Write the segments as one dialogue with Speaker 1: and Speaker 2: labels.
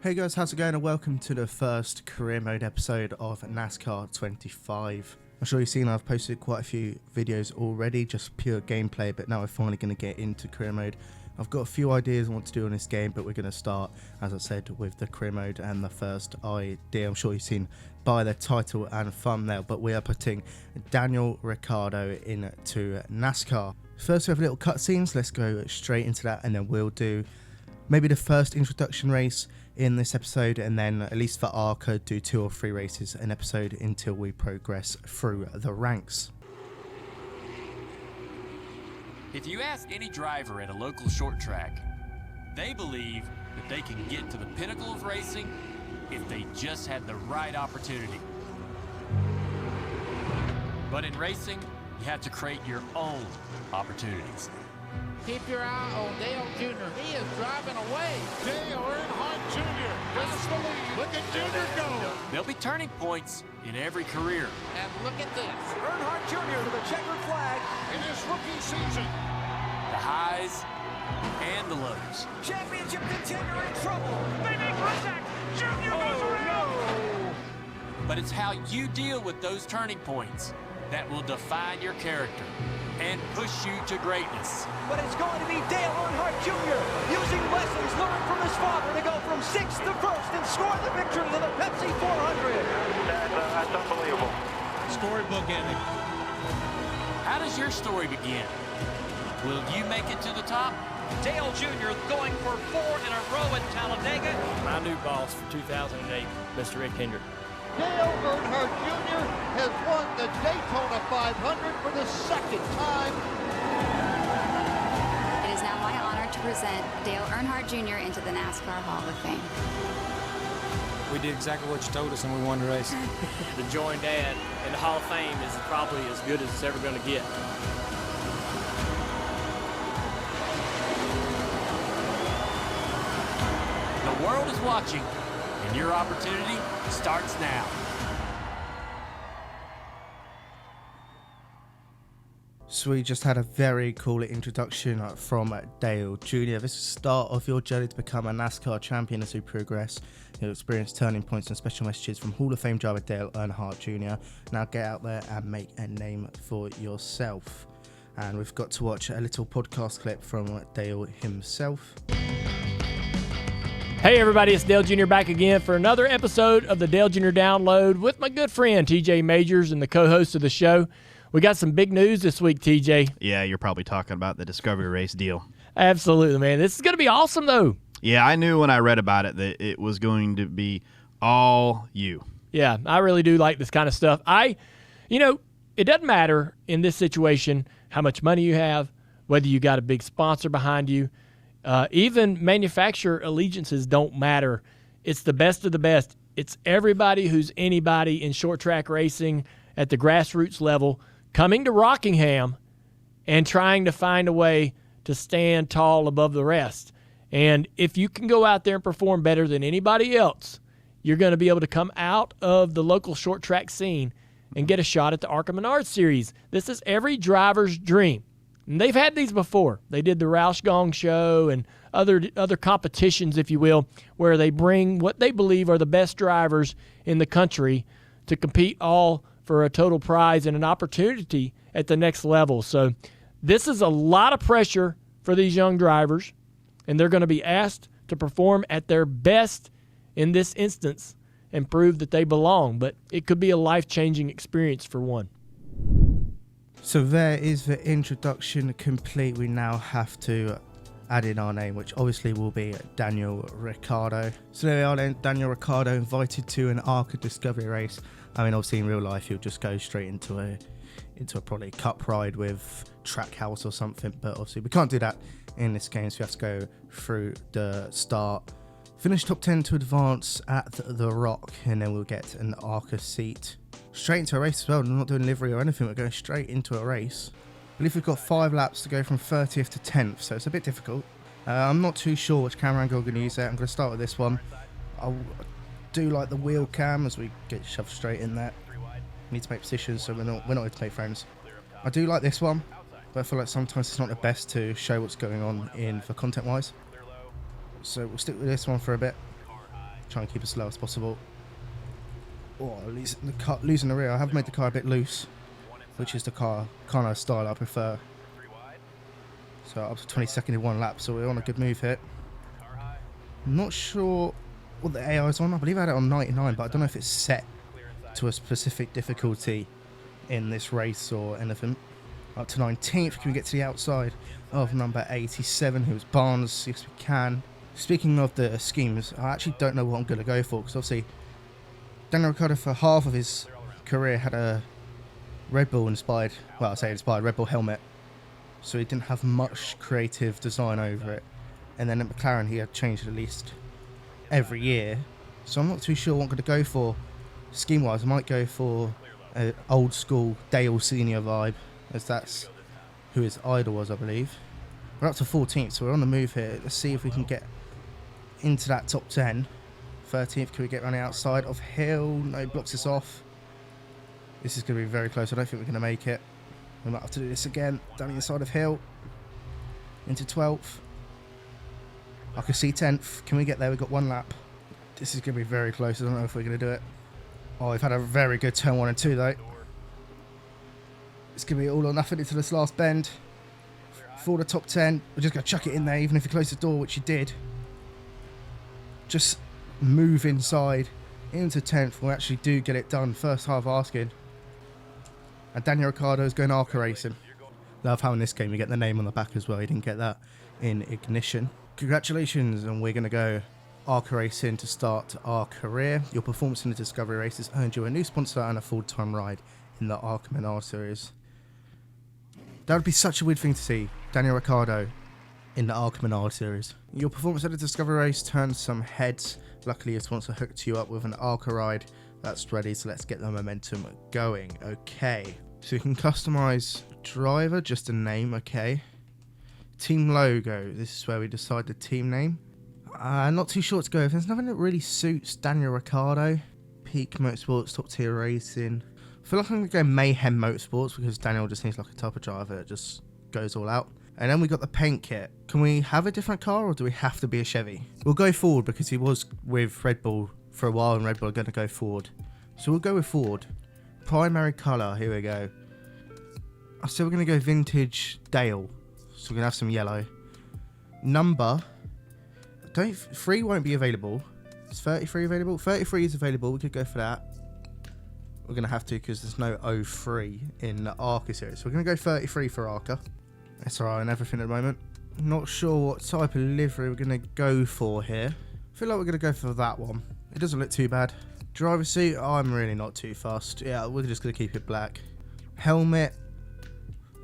Speaker 1: Hey guys, how's it going, and welcome to the first career mode episode of NASCAR 25. I'm sure you've seen I've posted quite a few videos already, just pure gameplay, but now we're finally going to get into career mode. I've got a few ideas on what to do on this game, but we're going to start, as I said, with the career mode. And the first idea, I'm sure you've seen by the title and thumbnail, but we are putting Daniel Ricciardo into NASCAR. First we have little cutscenes, let's go straight into that, and then we'll do maybe the first introduction race in this episode, and then at least for ARCA do 2 or 3 races an episode until we progress through the ranks.
Speaker 2: If you ask any driver at a local short track, they believe that they can get to the pinnacle of racing if they just had the right opportunity. But in racing, you have to create your own opportunities.
Speaker 3: Keep your eye on Dale Jr. He is driving away.
Speaker 4: Dale Earnhardt Jr. has the lead. Look at Jr. go.
Speaker 2: There'll be turning points in every career.
Speaker 3: And look at this.
Speaker 5: Earnhardt Jr. with a checkered flag
Speaker 4: In his rookie season.
Speaker 2: The highs and the lows.
Speaker 5: Championship contender in trouble.
Speaker 4: They make contact. Jr. goes around.
Speaker 2: But it's how you deal with those turning points that will define your character and push you to greatness.
Speaker 5: But it's going to be Dale Earnhardt Jr. using lessons learned from his father to go from 6th to 1st and score the victory to the Pepsi 400.
Speaker 6: That's unbelievable.
Speaker 4: Storybook ending.
Speaker 2: How does your story begin? Will you make it to the top?
Speaker 5: Dale Jr. going for 4 in a row at Talladega.
Speaker 7: My new boss for 2008, Mr. Rick Hendrick.
Speaker 3: Dale Earnhardt Jr. has won the Daytona 500 for the second time.
Speaker 8: It is now my honor to present Dale Earnhardt Jr. into the NASCAR Hall of Fame.
Speaker 9: We did exactly what you told us and we won the race.
Speaker 7: To join Dad in the Hall of Fame is probably as good as it's ever going to get.
Speaker 2: The world is watching, and your opportunity starts now.
Speaker 1: So we just had a very cool introduction from Dale Jr. This is the start of your journey to become a NASCAR champion. As we progress, you'll experience turning points and special messages from Hall of Fame driver Dale Earnhardt Jr. Now get out there and make a name for yourself. And we've got to watch a little podcast clip from Dale himself.
Speaker 7: Hey everybody, it's Dale Jr. back again for another episode of the Dale Jr. Download with my good friend TJ Majors and the co-host of the show. We got some big news this week, TJ.
Speaker 10: Yeah, you're probably talking about the Discovery Race deal.
Speaker 7: Absolutely, man. This is going to be awesome, though.
Speaker 10: Yeah, I knew when I read about it that it was going to be all you.
Speaker 7: Yeah, I really do like this kind of stuff. It doesn't matter in this situation how much money you have, whether you got a big sponsor behind you. Even manufacturer allegiances don't matter. It's the best of the best. It's everybody who's anybody in short track racing at the grassroots level coming to Rockingham and trying to find a way to stand tall above the rest. And if you can go out there and perform better than anybody else, you're going to be able to come out of the local short track scene and get a shot at the ARCA Menards Series. This is every driver's dream. And they've had these before. They did the Roush Gong Show and other competitions, if you will, where they bring what they believe are the best drivers in the country to compete all for a total prize and an opportunity at the next level. So this is a lot of pressure for these young drivers, and they're going to be asked to perform at their best in this instance and prove that they belong. But it could be a life-changing experience for one.
Speaker 1: So there is the introduction complete. We now have to add in our name, which obviously will be Daniel Ricciardo. So there we are then, Daniel Ricciardo invited to an ARCA Discovery race. I mean, obviously in real life he'll just go straight into a probably cup ride with Trackhouse or something, but obviously we can't do that in this game, so we have to go through the start, finish top 10 to advance at the Rock, and then we'll get an ARCA seat. Straight into a race as well. We're not doing livery or anything, we're going straight into a race. I believe we've got 5 laps to go from 30th to 10th, so it's a bit difficult. I'm not too sure which camera angle I'm going to use there. I'm going to start with this one. I'll do like the wheel cam as we get shoved straight in there. Need to make positions so we're not going to make frames. I do like this one, but I feel like sometimes it's not the best to show what's going on in for content wise. So we'll stick with this one for a bit. Try and keep it as slow as possible. Oh, losing the rear. I have made the car a bit loose, which is the car kind of style I prefer. So up to 22nd in one lap, so we're on a good move here. I'm not sure what the AI is on. I believe I had it on 99, but I don't know if it's set to a specific difficulty in this race or anything. Up to 19th, can we get to the outside of number 87, who is Barnes? Yes, we can. Speaking of the schemes, I actually don't know what I'm going to go for, because obviously Daniel Ricciardo for half of his career had a Red Bull inspired, well I say inspired, Red Bull helmet, so he didn't have much creative design over it. And then at McLaren he had changed at least every year, so I'm not too sure what I'm going to go for scheme wise. I might go for an old school Dale Senior vibe, as that's who his idol was, I believe. We're up to 14th, so we're on the move here. Let's see if we can get into that top 10. 13th, can we get around the outside of Hill? No, blocks us off. This is going to be very close. I don't think we're going to make it. We might have to do this again. Down the inside of Hill. Into 12th. I can see 10th. Can we get there? We've got one lap. This is going to be very close. I don't know if we're going to do it. Oh, we've had a very good turn 1 and 2 though. It's going to be all or nothing into this last bend. For the top 10. We're just going to chuck it in there, even if you close the door, which you did. Just move inside into 10th. We actually do get it done. First half asking. And Daniel Ricciardo is going ARCA racing. Love how in this game you get the name on the back as well. You didn't get that in Ignition. Congratulations, and we're going to go ARCA racing to start our career. Your performance in the Discovery races earned you a new sponsor and a full-time ride in the ARCA Menard series. That would be such a weird thing to see. Daniel Ricciardo in the ARCA Menard series. Your performance at the Discovery race turned some heads. Luckily your sponsor hooked you up with an ARCA ride that's ready, so let's get the momentum going. Okay, so you can customize driver, just a name. Okay, team logo, this is where we decide the team name. Not too sure what to go with. There's nothing that really suits Daniel Ricciardo. Peak Motorsports, top tier racing. I feel like I'm going to go Mayhem Motorsports, because Daniel just needs like a type of driver that just goes all out. And then we got the paint kit. Can we have a different car, or do we have to be a Chevy? We'll go Ford, because he was with Red Bull for a while and Red Bull are going to go Ford. So we'll go with Ford. Primary colour, here we go. So we're going to go vintage Dale. So we're going to have some yellow. Number. 3 won't be available. Is 33 available? 33 is available. We could go for that. We're going to have to, because there's no 03 in the ARCA series. So we're going to go 33 for ARCA. SRI and everything at the moment. Not sure what type of livery we're going to go for here. I feel like we're going to go for that one. It doesn't look too bad. Driver seat, I'm really not too fussed. Yeah, we're just going to keep it black. Helmet.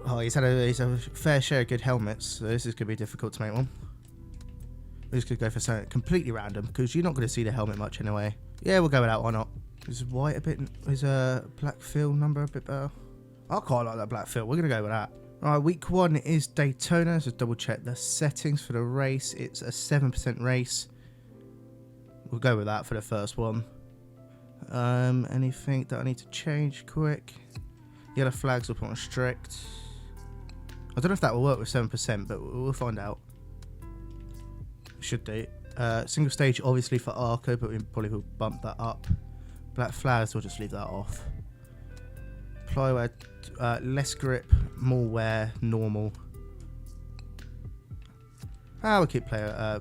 Speaker 1: Oh, he's had a fair share of good helmets, so this is going to be difficult to make one. We're just going to go for something completely random, because you're not going to see the helmet much anyway. Yeah, we'll go with that, why not? Is white a bit, is a black fill number a bit better? I quite like that black fill, we're going to go with that. Alright, week 1 is Daytona, so double check the settings for the race. It's a 7% race. We'll go with that for the first one. Anything that I need to change quick? Yellow flags will put on strict. I don't know if that will work with 7%, but we'll find out. Should do. Single stage obviously for ARCA, but we probably will bump that up. Black flags, we'll just leave that off. Plywear, less grip, more wear, normal. We'll keep play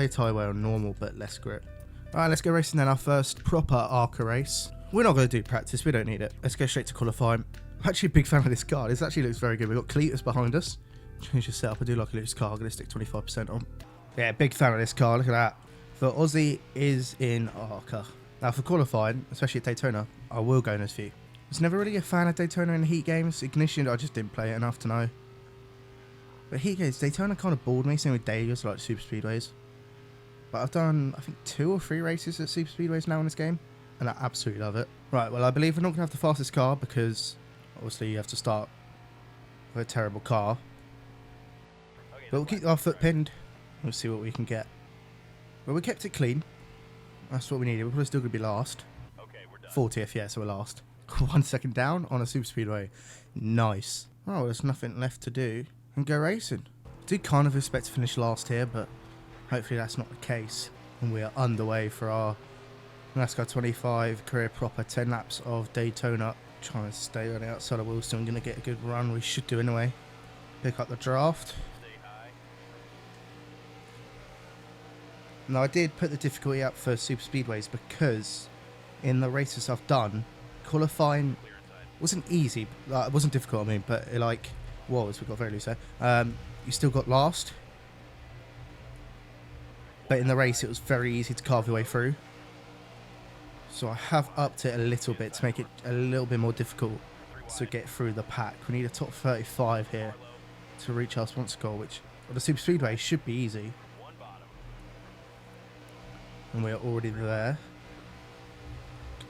Speaker 1: tie wear on normal, but less grip. Alright, let's go racing then. Our first proper ARCA race. We're not going to do practice, we don't need it. Let's go straight to qualifying. I'm actually a big fan of this car. This actually looks very good. We've got Cletus behind us. Change the setup. I do like a loose car. I'm going to stick 25% on. Yeah, big fan of this car. Look at that. For Aussie is in ARCA. Now for qualifying, especially at Daytona, I will go in this few. I was never really a fan of Daytona in heat games. Ignition, I just didn't play it enough to know. But heat games, Daytona kind of bored me. Same with Daylights, like super speedways. But I've done, I think, 2 or 3 races at super speedways now in this game, and I absolutely love it. Right, well, I believe we're not going to have the fastest car, because obviously you have to start with a terrible car. But we'll keep our foot pinned. We'll see what we can get. Well, we kept it clean. That's what we needed. We're probably still going to be last. 40th, yeah, so we're last. 1 second down on a super speedway. Nice. Oh, there's nothing left to do. And go racing. I do kind of expect to finish last here, but hopefully that's not the case. And we are underway for our NASCAR 25 career proper 10 laps of Daytona. Trying to stay on the outside of Wilson. Going to get a good run. We should do anyway. Pick up the draft. Now I did put the difficulty up for super speedways because in the races I've done, qualifying wasn't easy. It wasn't difficult, I mean, but it like was. We got very loose there. You still got last, but in the race it was very easy to carve your way through. So I have upped it a little bit to make it a little bit more difficult to get through the pack. We need a top 35 here to reach our sponsor goal, which on the super speedway should be easy. And we're already there.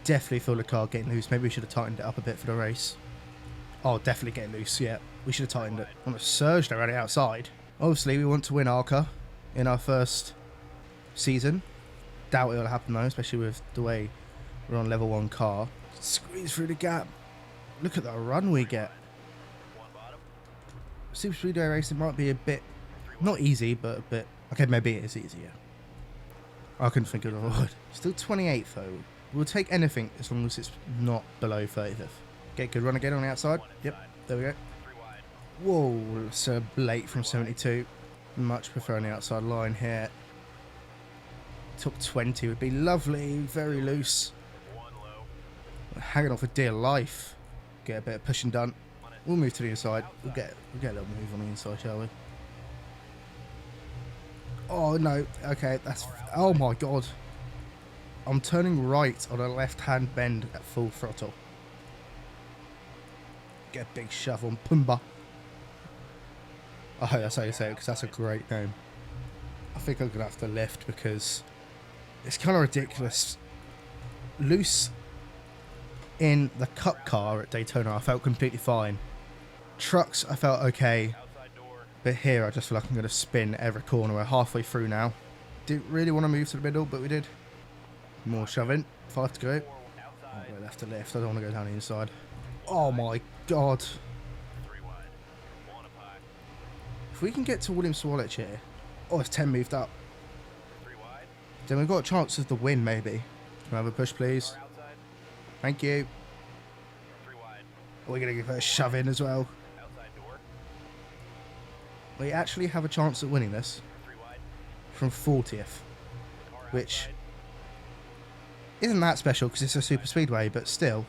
Speaker 1: Definitely feel the car getting loose. Maybe we should have tightened it up a bit for the race. Oh, definitely getting loose. Yeah, we should have tightened it. On a surge around the outside. Obviously, we want to win ARCA in our first season. Doubt it'll happen though, especially with the way we're on level 1 car. Squeeze through the gap. Look at the run we get. Super speedway racing might be a bit, not easy, but a bit. Okay, maybe it is easier. I couldn't think of the word. Still 28th though. We'll take anything as long as it's not below 35th. Get good run again on the outside. Yep, there we go. Whoa, so late from 72. Much prefer on the outside line here. Top 20 would be lovely. Very loose. Hanging on for dear life. Get a bit of pushing done. We'll move to the inside. We'll get a little move on the inside, shall we? Oh no, okay, that's, oh my god. I'm turning right on a left-hand bend at full throttle. Get a big shove on Pumbaa. I hope that's how you say it, because that's a great name. I think I'm going to have to lift because it's kind of ridiculous. Loose in the cup car at Daytona, I felt completely fine. Trucks, I felt okay. But here, I just feel like I'm going to spin every corner. We're halfway through now. Didn't really want to move to the middle, but we did. More shoving. 5 to go. Oh, we're left to left. I don't want to go down the inside. Oh my god. If we can get to Williams Swallow here. Oh, it's 10 moved up. Then we've got a chance of the win, maybe. Can I have a push, please? Thank you. We're going to give it a shove in as well. We actually have a chance at winning this from 40th, which isn't that special because it's a super speedway, but still.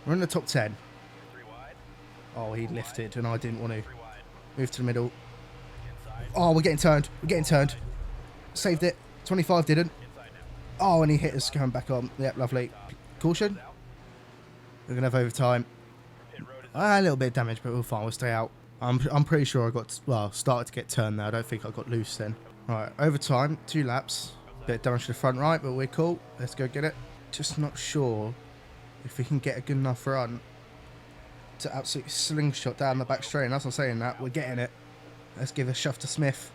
Speaker 1: We're in the top 10. Oh, he lifted and I didn't want to. Move to the middle. Oh, we're getting turned. We're getting turned. Saved it. 25 didn't. Oh, and he hit us going back on. Yep, lovely. Caution. We're going to have overtime. A little bit of damage, but we're fine. We'll stay out. I'm pretty sure I got, well, started to get turned there. I don't think I got loose then. Alright, overtime, 2 laps. Bit of damage to the front right, but we're cool. Let's go get it. Just not sure if we can get a good enough run to absolutely slingshot down the back straight. And as I'm saying that, we're getting it. Let's give a shove to Smith.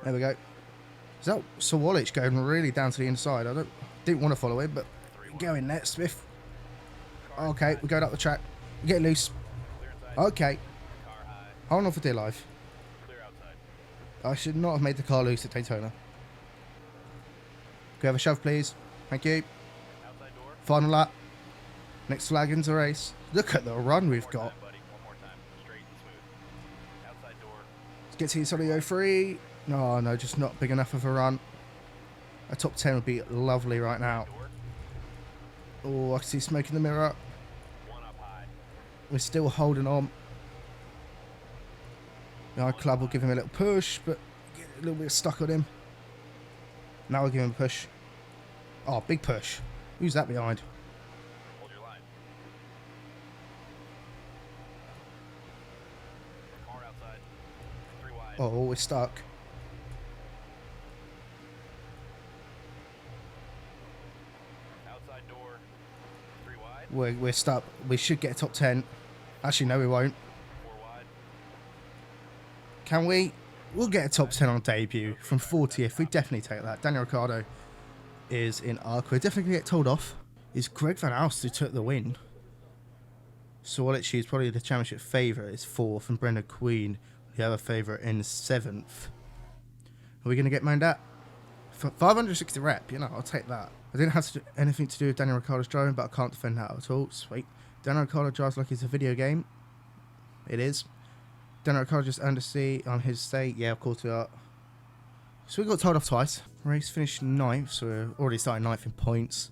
Speaker 1: There we go. Is that Sawalich going really down to the inside? I didn't want to follow him, but go in there, Smith. Okay, we're going up the track. We're getting loose. Okay. Hold on for dear life. I should not have made the car loose at Daytona. Can we have a shove, please? Thank you. Final lap. Next flag ends the race. Look at the run we've got. Let's get to inside of 03. No, no, just not big enough of a run. A top 10 would be lovely right now. Oh, I can see smoke in the mirror. We're still holding on. Our club will give him a little push, but get a little bit stuck on him. Now we'll give him a push. Oh, big push. Who's that behind? Oh, we're stuck. We're stuck. We should get a top 10. Actually, no, we won't. Can we? We'll get a top 10 on debut from 40th. We definitely take that. Daniel Ricciardo is in ARC. We're definitely going to get told off. It's Greg Van Alst who took the win. Sawalich is probably the championship favourite, is 4th, and Brendan Queen, the other favourite, in 7th. Are we going to get moaned at? For 560 rep, you know, I'll take that. I didn't have to do anything to do with Daniel Ricciardo's driving, but I can't defend that at all. Sweet. Daniel Ricciardo drives like it's a video game. It is. Daniel Ricciardo just earned a seat on his state. Yeah, of course we are. So we got told off twice. Race finished 9th, so we're already starting 9th in points.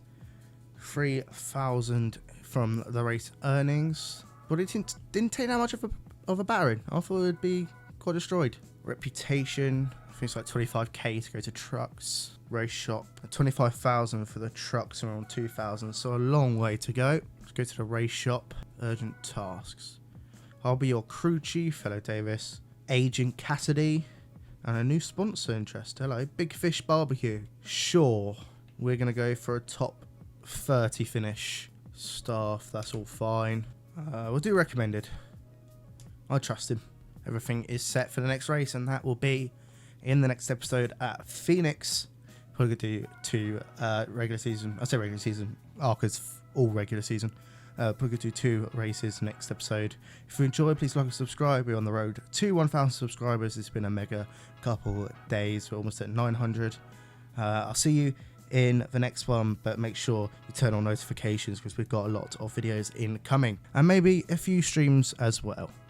Speaker 1: 3,000 from the race earnings. But it didn't take that much of a battering. I thought it would be quite destroyed. Reputation, I think it's like 25k to go to trucks. Race shop, 25,000 for the trucks, around 2,000. So a long way to go. Let's go to the race shop. Urgent tasks. I'll be your crew chief, hello Davis. Agent Cassidy. And a new sponsor interest. Hello, Big Fish Barbecue. Sure, we're going to go for a top 30 finish. Staff, that's all fine. We'll do recommended. I trust him. Everything is set for the next race, and that will be in the next episode at Phoenix. We're going to do 2 regular season. I say regular season. Because all regular season. We're going to do 2 races next episode. If you enjoy, please like and subscribe. We're on the road to 1,000 subscribers. It's been a mega couple days. We're almost at 900. I'll see you in the next one, but make sure you turn on notifications because we've got a lot of videos incoming and maybe a few streams as well.